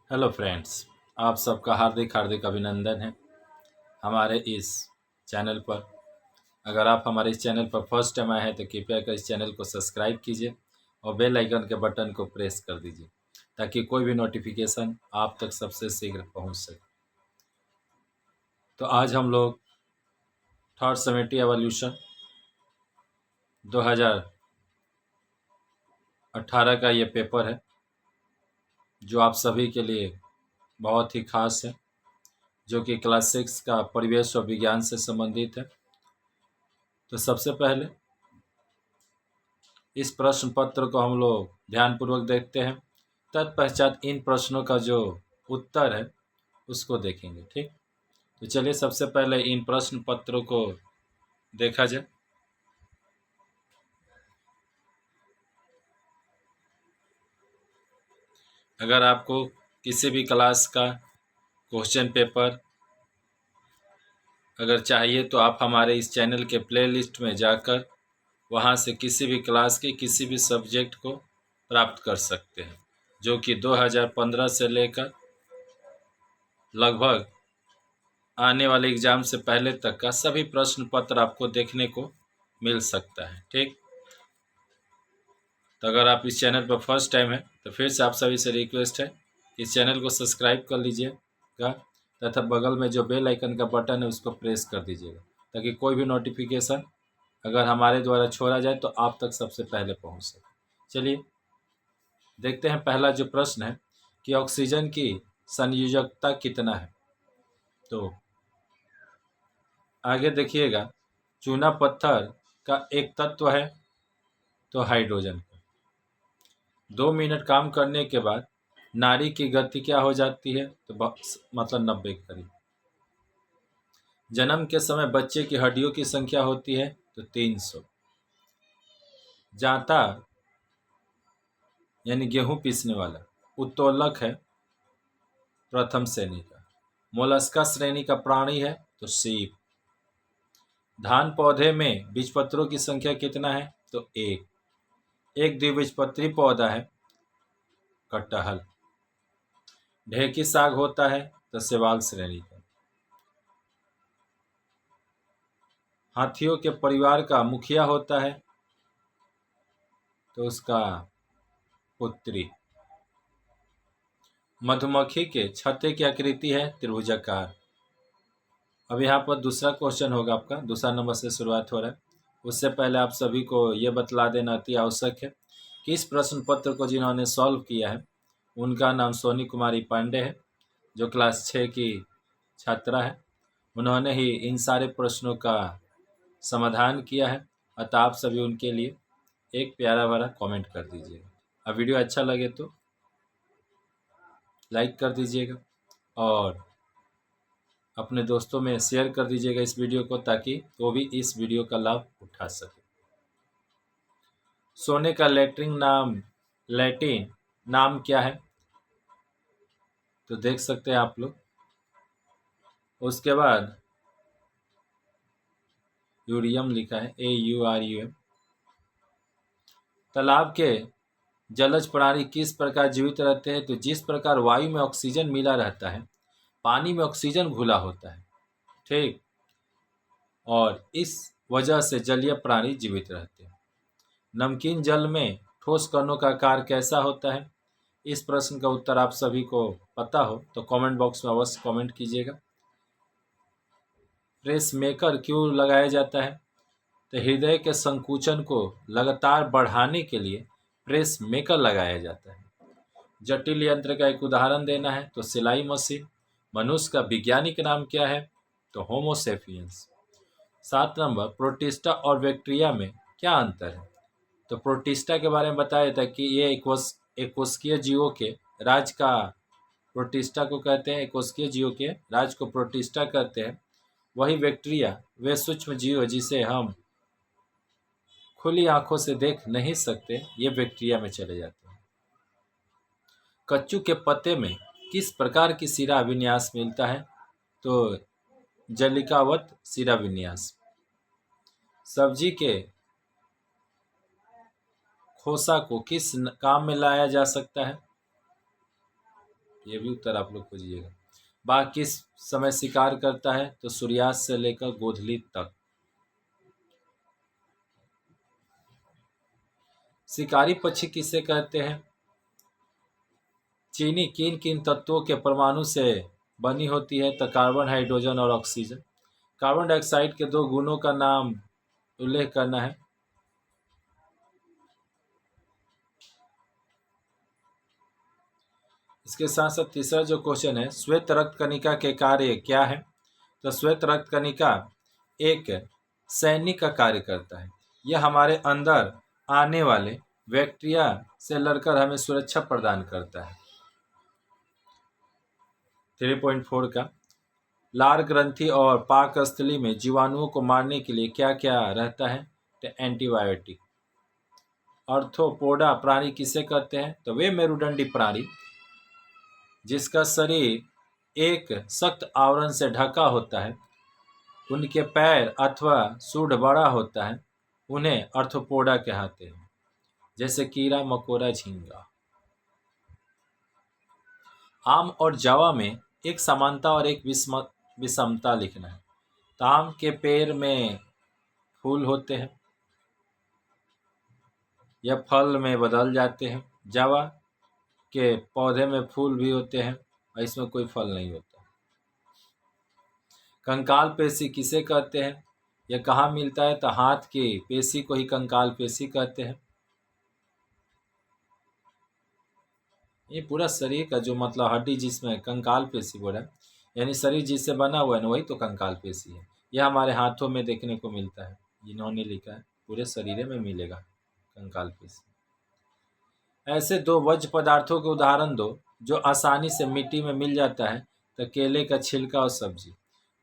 Hello friends, आप सबका हार्दिक हार्दिक अभिनंदन है हमारे इस चैनल पर। अगर आप हमारे इस चैनल पर फर्स्ट टाइम आए हैं तो कृपया कर इस चैनल को सब्सक्राइब कीजिए और बेल आइकन के बटन को प्रेस कर दीजिए ताकि कोई भी नोटिफिकेशन आप तक सबसे शीघ्र पहुंच सके। तो आज हम लोग थर्ड सेमेस्टर एवोल्यूशन 2018 का ये पेपर है जो आप सभी के लिए बहुत ही खास है, जो कि क्लास 6 का परिवेश और विज्ञान से संबंधित है। तो सबसे पहले इस प्रश्न पत्र को हम लोग ध्यानपूर्वक देखते हैं, तत्पश्चात इन प्रश्नों का जो उत्तर है उसको देखेंगे। ठीक, तो चलिए सबसे पहले इन प्रश्न पत्रों को देखा जाए। अगर आपको किसी भी क्लास का क्वेश्चन पेपर अगर चाहिए तो आप हमारे इस चैनल के प्लेलिस्ट में जाकर वहां से किसी भी क्लास के किसी भी सब्जेक्ट को प्राप्त कर सकते हैं, जो कि 2015 से लेकर लगभग आने वाले एग्जाम से पहले तक का सभी प्रश्न पत्र आपको देखने को मिल सकता है। ठीक, तो अगर आप इस चैनल पर फर्स्ट टाइम है तो फिर से आप सभी से रिक्वेस्ट है इस चैनल को सब्सक्राइब कर लीजिएगा तथा बगल में जो बेल आइकन का बटन है उसको प्रेस कर दीजिएगा ताकि कोई भी नोटिफिकेशन अगर हमारे द्वारा छोड़ा जाए तो आप तक सबसे पहले पहुंच सके। चलिए देखते हैं पहला जो प्रश्न है कि ऑक्सीजन की संयोजकता कितना है। तो आगे देखिएगा, चूना पत्थर का एक तत्व है तो हाइड्रोजन का। 2 मिनट काम करने के बाद नाड़ी की गति क्या हो जाती है तो मतलब 90 के करीब। जन्म के समय बच्चे की हड्डियों की संख्या होती है तो 300। जांता यानी गेहूं पीसने वाला उत्तोलक है प्रथम श्रेणी का। मोलस्का श्रेणी का प्राणी है तो सीप। धान पौधे में बीजपत्रों की संख्या कितना है तो एक। एक द्विबीजपत्री पौधा है कटहल। ढेकी साग होता है तो शैवाल श्रेणी का। हाथियों के परिवार का मुखिया होता है तो उसका पुत्री। मधुमक्खी के छत्ते की आकृति है त्रिभुजाकार। अब यहाँ पर दूसरा क्वेश्चन होगा आपका, दूसरा नंबर से शुरुआत हो रहा है। उससे पहले आप सभी को यह बतला देना अति आवश्यक है कि इस प्रश्न पत्र को जिन्होंने सॉल्व किया है उनका नाम सोनी कुमारी पांडे है, जो क्लास 6 की छात्रा है। उन्होंने ही इन सारे प्रश्नों का समाधान किया है, अतः आप सभी उनके लिए एक प्यारा भरा कमेंट कर दीजिएगा। अब वीडियो अच्छा लगे तो लाइक कर दीजिएगा और अपने दोस्तों में शेयर कर दीजिएगा इस वीडियो को ताकि वो भी इस वीडियो का लाभ उठा सके। सोने का लैटिन नाम क्या है तो देख सकते हैं आप लोग। उसके बाद यूरियम लिखा है AURUM। तालाब के जलज प्राणी किस प्रकार जीवित रहते हैं तो जिस प्रकार वायु में ऑक्सीजन मिला रहता है पानी में ऑक्सीजन घुला होता है। ठीक, और इस वजह से जलीय प्राणी जीवित रहते हैं। नमकीन जल में ठोस कणों का आकार कैसा होता है। इस प्रश्न का उत्तर आप सभी को पता हो तो कमेंट बॉक्स में अवश्य कमेंट कीजिएगा। प्रेस मेकर क्यों लगाया जाता है तो हृदय के संकुचन को लगातार बढ़ाने के लिए प्रेस मेकर लगाया जाता है। जटिल यंत्र का एक उदाहरण देना है तो सिलाई मशीन। मनुष्य का वैज्ञानिक नाम क्या है तो होमोसेपियंस। 7 नंबर, प्रोटिस्टा और बैक्टीरिया में क्या अंतर है तो प्रोटिस्टा के बारे में बताया था कि ये एकोस्कीय जीवों के राज का प्रोटिस्टा को कहते हैं। एकोस्कीय जीवों के राज को प्रोटिस्टा कहते हैं। वही बैक्टीरिया वे सूक्ष्म जीव जिसे हम खुली आंखों से देख नहीं सकते, ये बैक्टीरिया में चले जाते हैं। कच्चू के पत्ते में किस प्रकार की शिरा विन्यास मिलता है तो जलिकावत शिरा विन्यास। सब्जी के खोसा को किस काम में लाया जा सकता है ये भी उत्तर आप लोग खोजिएगा। बाघ किस समय शिकार करता है? तो सूर्यास्त से लेकर गोधूली तक। शिकारी पक्षी किसे कहते हैं? चीनी किन किन तत्वों के परमाणु से बनी होती है? तो कार्बन, हाइड्रोजन और ऑक्सीजन। कार्बन डाइऑक्साइड के 2 गुणों का नाम उल्लेख करना है। इसके साथ साथ तीसरा जो क्वेश्चन है, श्वेत रक्त कणिका के कार्य क्या है? तो श्वेत रक्त कणिका एक सैनिक का कार्य करता है। यह हमारे अंदर आने वाले बैक्टीरिया से लड़कर हमें सुरक्षा प्रदान करता है। 3.4 का लार ग्रंथि और पाकस्थली में जीवाणुओं को मारने के लिए क्या क्या रहता है? तो एंटीबायोटिक। आर्थ्रोपोडा प्राणी किसे कहते हैं? तो वे मेरुदंडी प्राणी जिसका शरीर एक सख्त आवरण से ढका होता है, उनके पैर अथवा सूंड बड़ा होता है, उन्हें आर्थ्रोपोडा कहते हैं, जैसे कीड़ा मकोड़ा झींगा। आम और जावा में एक समानता और एक विषमता लिखना है। तो आम के पेड़ में फूल होते हैं या फल में बदल जाते हैं। जावा के पौधे में फूल भी होते हैं और इसमें कोई फल नहीं होता। कंकाल पेशी किसे कहते हैं? यह कहाँ मिलता है? तो हाथ की पेशी को ही कंकाल पेशी कहते हैं। ये पूरा शरीर का जो मतलब हड्डी जिसमें कंकाल पेशी बोला है, यानी शरीर जिससे बना हुआ है ना, वही तो कंकाल पेशी है। यह हमारे हाथों में देखने को मिलता है। इन्होंने लिखा है पूरे शरीर में मिलेगा कंकाल पेशी। ऐसे 2 वज्र पदार्थों के उदाहरण दो जो आसानी से मिट्टी में मिल जाता है। तो केले का छिलका और सब्जी।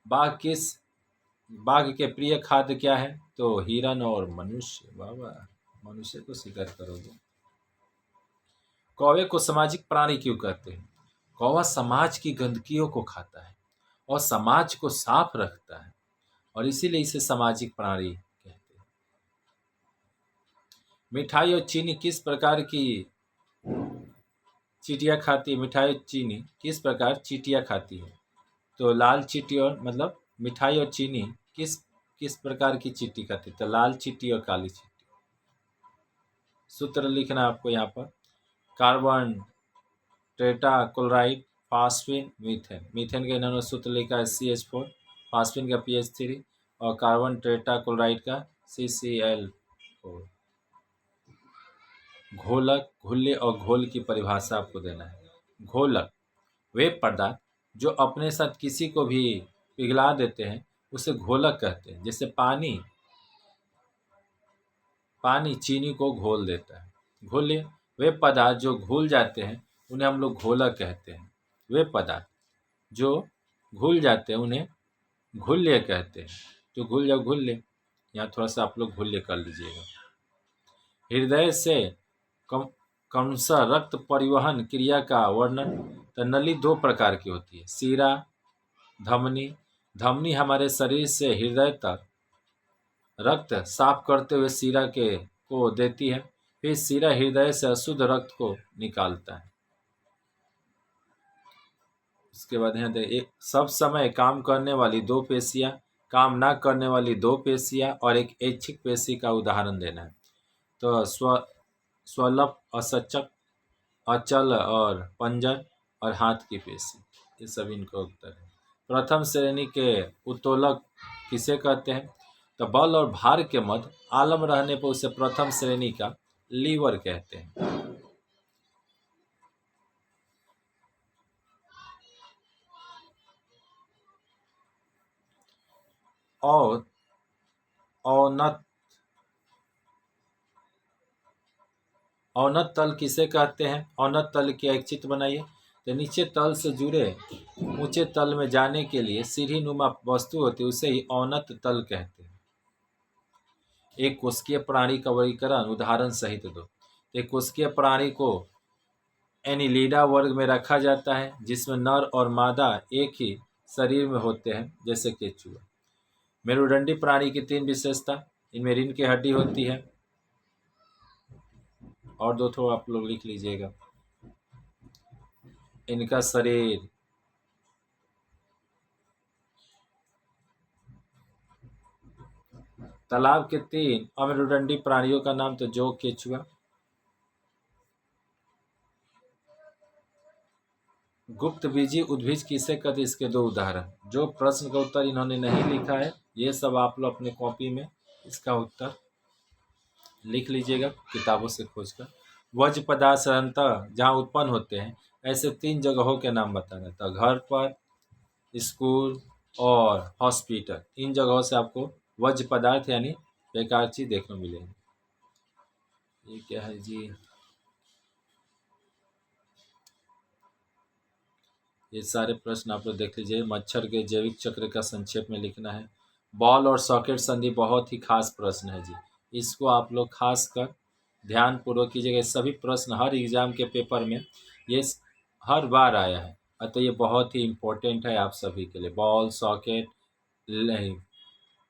बाघ के प्रिय खाद्य क्या है? तो हिरन और मनुष्य। बाबा, मनुष्य को शिकार करोगे। कौवे को सामाजिक प्राणी क्यों कहते हैं? कौवा समाज की गंदगियों को खाता है और समाज को साफ रखता है, और इसीलिए इसे सामाजिक प्राणी कहते हैं। मिठाई और चीनी किस प्रकार की चींटियां खाती है? मिठाई और चीनी किस प्रकार चींटियां खाती है? तो लाल चींटी और मतलब मिठाई और चीनी किस किस प्रकार की चींटी खाती है? तो लाल चींटी और काली चींटी। सूत्र लिखना आपको यहाँ पर। Carbon, tetrachloride, phosphine, methane. Methane का इन्होंने सूत्र लिखा है CH4, फास्फिन का PH3 और कार्बन टेट्राक्लोराइड का CCl4। घोलक, घुल्ले और घोल की परिभाषा आपको देना है। घोलक वे पदार्थ जो अपने साथ किसी को भी पिघला देते हैं उसे घोलक कहते हैं। जैसे पानी चीनी को घोल देता है। घुल्ले वे पदार्थ जो घुल जाते हैं उन्हें हम लोग घोलक कहते हैं। वे पदार्थ जो घुल जाते हैं उन्हें घुल्य कहते हैं। तो घुल जाओ घुल्य, यहाँ थोड़ा सा आप लोग घुल्य कर लीजिएगा। हृदय से क्रमशः रक्त परिवहन क्रिया का वर्णन। तो नली 2 प्रकार की होती है, शिरा, धमनी। धमनी हमारे शरीर से हृदय तक रक्त साफ करते हुए शिरा को देती है। फिर शिरा हृदय से अशुद्ध रक्त को निकालता है। उसके बाद यहाँ एक सब समय काम करने वाली 2 पेशियां, काम ना करने वाली 2 पेशियां और एक ऐच्छिक पेशी का उदाहरण देना है। तो स्वलप, असचक, अचल और पंजर और हाथ की पेशी, ये सब इनका उत्तर है। प्रथम श्रेणी के उत्तोलक किसे कहते हैं? तो बल और भार के मध्य आलम रहने पर उसे प्रथम श्रेणी का लीवर कहते हैं। और औन्नत तल किसे कहते हैं? औन्नत तल की एक चित्र बनाइए। तो नीचे तल से जुड़े ऊंचे तल में जाने के लिए सीढ़ी नुमा वस्तु होती है, उसे ही औन्नत तल कहते हैं। एक कोशिकीय प्राणी का वर्गीकरण उदाहरण सहित दो। एक कोशिकीय प्राणी को एनिलिडा वर्ग में रखा जाता है, जिसमें नर और मादा एक ही शरीर में होते हैं, जैसे केचुआ। मेरुदंडी प्राणी की 3 विशेषता, इनमें रीढ़ की हड्डी होती है। और 2 आप लोग लिख लीजिएगा। इनका शरीर तालाब के 3 अमेरुदंडी प्राणियों का नाम तो जोग, केचुआ। गुप्त बीजी उद्भिज किसे कहते, इसके 2 उदाहरण। जो प्रश्न का उत्तर इन्होंने नहीं लिखा है, ये सब आप लोग अपने कॉपी में इसका उत्तर लिख लीजिएगा किताबों से खोजकर। वज्र पदार्थ साधारणतः जहाँ उत्पन्न होते हैं, ऐसे 3 जगहों के नाम बताना था, घर पर, स्कूल और हॉस्पिटल। इन जगहों से आपको वज्र पदार्थ यानी बेकार चीज देखने को मिलेगी। ये क्या है जी, ये सारे प्रश्न आप लोग देख लीजिए। मच्छर के जैविक चक्र का संक्षेप में लिखना है। बॉल और सॉकेट संधि बहुत ही खास प्रश्न है जी, इसको आप लोग खास कर ध्यान पूर्वक कीजिएगा। सभी प्रश्न हर एग्जाम के पेपर में ये हर बार आया है, अतः ये बहुत ही इम्पोर्टेंट है आप सभी के लिए। बॉल, सॉकेट,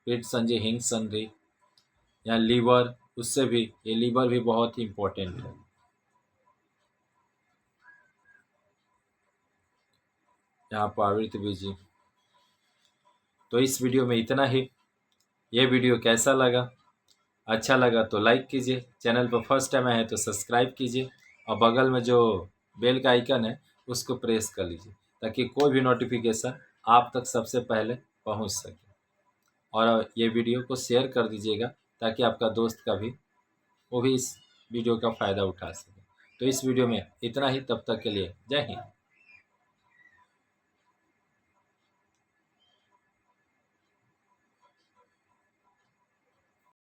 पीठ संधि, हिंग संधि या लीवर, उससे भी ये लीवर भी बहुत ही इम्पोर्टेंट है। यहाँ पर आवृत्ति बीजी। तो इस वीडियो में इतना ही। ये वीडियो कैसा लगा? अच्छा लगा तो लाइक कीजिए, चैनल पर फर्स्ट टाइम आए हैं तो सब्सक्राइब कीजिए और बगल में जो बेल का आइकन है उसको प्रेस कर लीजिए ताकि कोई भी नोटिफिकेशन आप तक सबसे पहले पहुंच सके। और ये वीडियो को शेयर कर दीजिएगा ताकि आपका दोस्त का भी वो भी इस वीडियो का फ़ायदा उठा सके। तो इस वीडियो में इतना ही, तब तक के लिए जय हिंद।